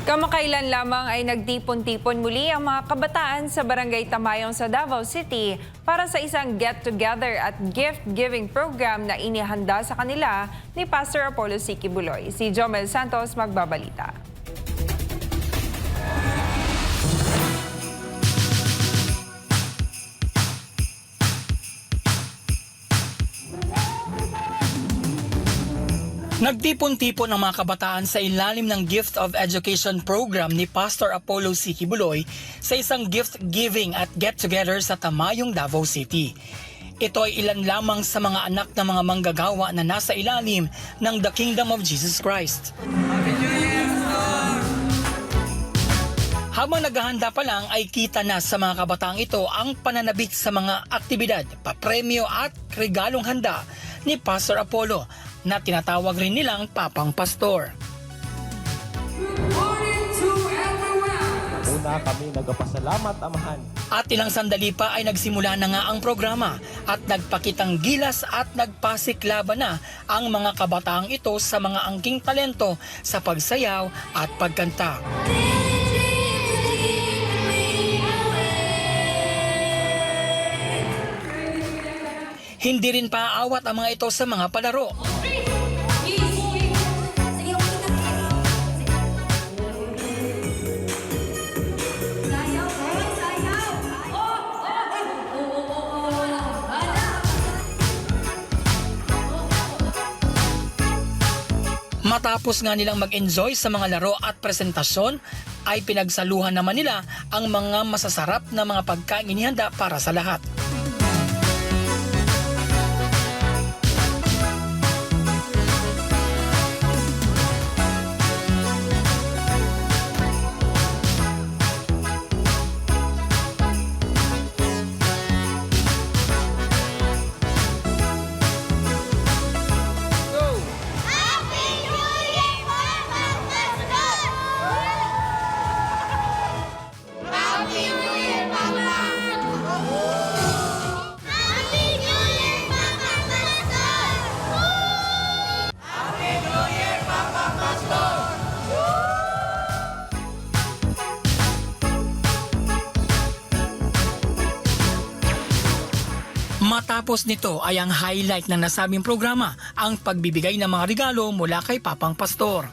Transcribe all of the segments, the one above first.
Kamakailan lamang ay nagtipon-tipon muli ang mga kabataan sa Barangay Tamayong sa Davao City para sa isang get-together at gift-giving program na inihanda sa kanila ni Pastor Apollo C. Quiboloy. Si Jomel Santos magbabalita. Nagtipon-tipon ang mga kabataan sa ilalim ng Gift of Education program ni Pastor Apollo C. Quiboloy sa isang gift-giving at get-together sa Tamayong, Davao City. Ito ay ilan lamang sa mga anak ng mga manggagawa na nasa ilalim ng The Kingdom of Jesus Christ. Habang naghahanda pa lang ay kita na sa mga kabataang ito ang pananabik sa mga aktibidad, papremyo at regalong handa ni Pastor Apollo na tinatawag rin nilang Papang Pastor. Una kami nagpasalamat, Amahan. At ilang sandali pa ay nagsimula na nga ang programa at nagpakitang gilas at nagpasiklaban na ang mga kabataang ito sa mga angking talento sa pagsayaw at pagkanta. Hindi rin paaawat ang mga ito sa mga palaro. Matapos nga nilang mag-enjoy sa mga laro at presentasyon, ay pinagsaluhan naman nila ang mga masasarap na mga pagkain inihanda para sa lahat. Matapos nito ay ang highlight ng nasabing programa, ang pagbibigay ng mga regalo mula kay Papang Pastor.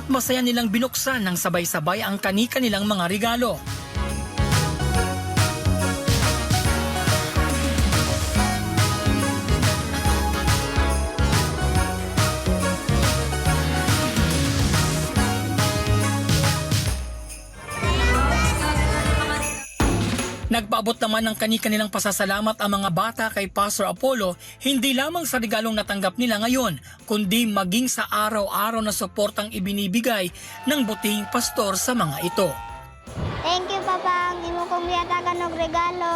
Masaya nilang binuksan ng sabay-sabay ang kani-kanilang mga regalo. Nagpaabot naman ng kani-kanilang pasasalamat ang mga bata kay Pastor Apollo, hindi lamang sa regalong natanggap nila ngayon, kundi maging sa araw-araw na suportang ibinibigay ng buting pastor sa mga ito. Thank you, Papa. Hindi mo kong biyatagan ng regalo.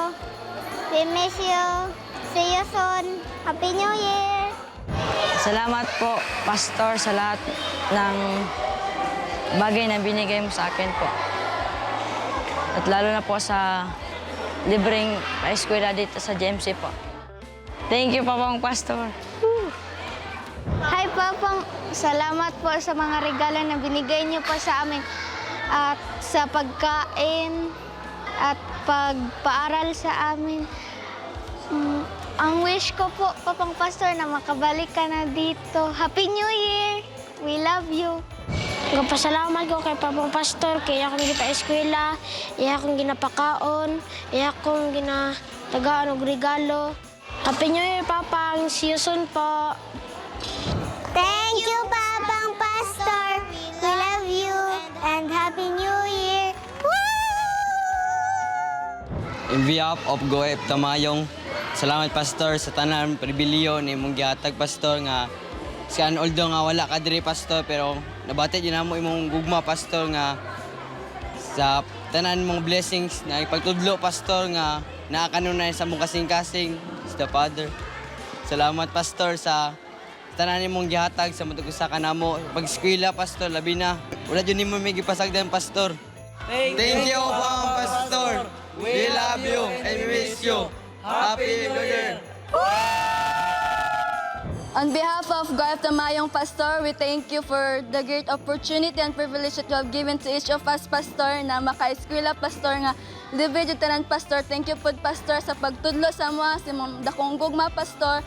We miss you. See you soon. Happy New Year! Salamat po, Pastor, sa lahat ng bagay na binigay mo sa akin po. At lalo na po sa libreng eskwela dito sa GMC po. Thank you, Papang Pastor. Hi, Papang. Salamat po sa mga regalo na binigay niyo po sa amin at sa pagkain at pagpaaral sa amin. Ang wish ko po, Papang Pastor, na makabalik ka na dito. Happy New Year! We love you! Nagpasalamat ko kay Papang Pastor, kaya akong gina-eskwela, iya akong ginapakaon, iya akong ginatagaan og regalo. Happy New Year, Papang! See you soon po! Thank you, Papang Pastor! We love you and Happy New Year! Woo! in behalf of Goep Tamayong, salamat Pastor sa tanan pribilyo ni mong gihatag Pastor nga skan although nga wala ka diri Pastor pero nabati gyud namo imong gugma Pastor nga sa tanan mong blessings na ipagtudlo Pastor nga naa kanunay sa mong kasing-kasing sa Father. Salamat Pastor sa tanan nimong gihatag sa matug usa ka namo pag-eskwela Pastor labi na wala jud nimo may gipasagdan Pastor. Thank you Pastor. We love you and we miss you. Happy New Year! On behalf of Goep Tamayong Pastor, we thank you for the great opportunity and privilege that you have given to each of us, Pastor, na maka-eskwela, Pastor, nga libre jud tanan, Pastor. Thank you po, Pastor, sa pagtudlo sa mga, sa mga dakong gugma, Pastor.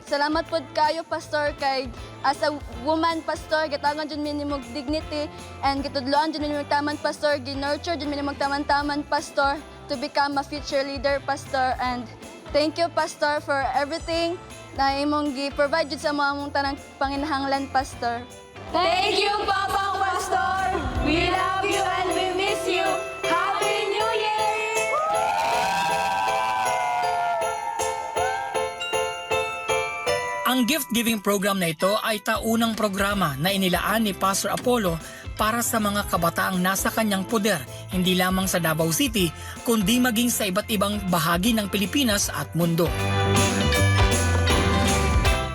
Salamat po kayo, Pastor, kay as a woman, Pastor, gitagan jud minimum dignity and gitudloan jud minimum taman, Pastor, ginurture jud minimum taman-taman, Pastor, to become a future leader, Pastor. And thank you, Pastor, for everything na imong gi-provide jud sa mga mong tanang panginahanglan, Pastor. Thank you, Papang Pastor. We love you and we miss you. Happy New Year! Ang gift-giving program na ito ay taunang programa na inilaan ni Pastor Apollo para sa mga kabataang nasa kanyang poder, hindi lamang sa Davao City, kundi maging sa iba't ibang bahagi ng Pilipinas at mundo.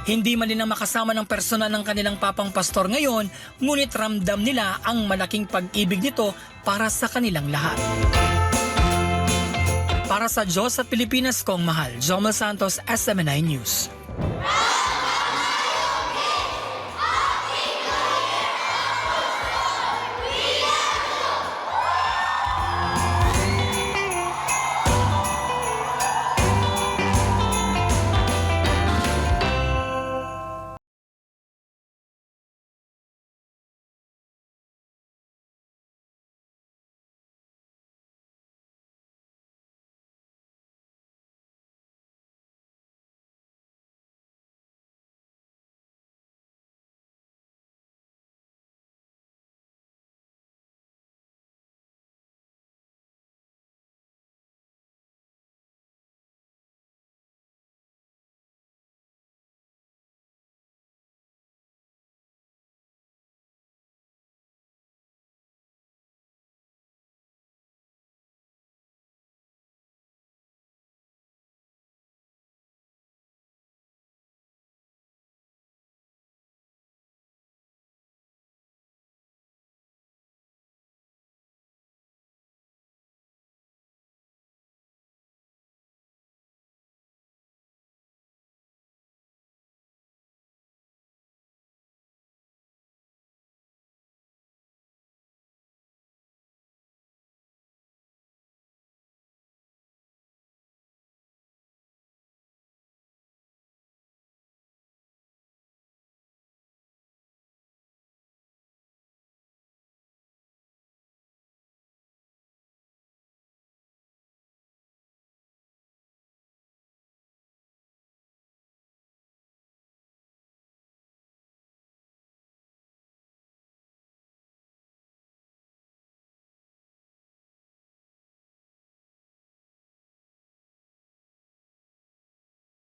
Hindi man din makasama ng personal ng kanilang papang pastor ngayon, ngunit ramdam nila ang malaking pag-ibig nito para sa kanilang lahat. Para sa Diyos at Pilipinas kong mahal, Jomel Santos, SMNI News.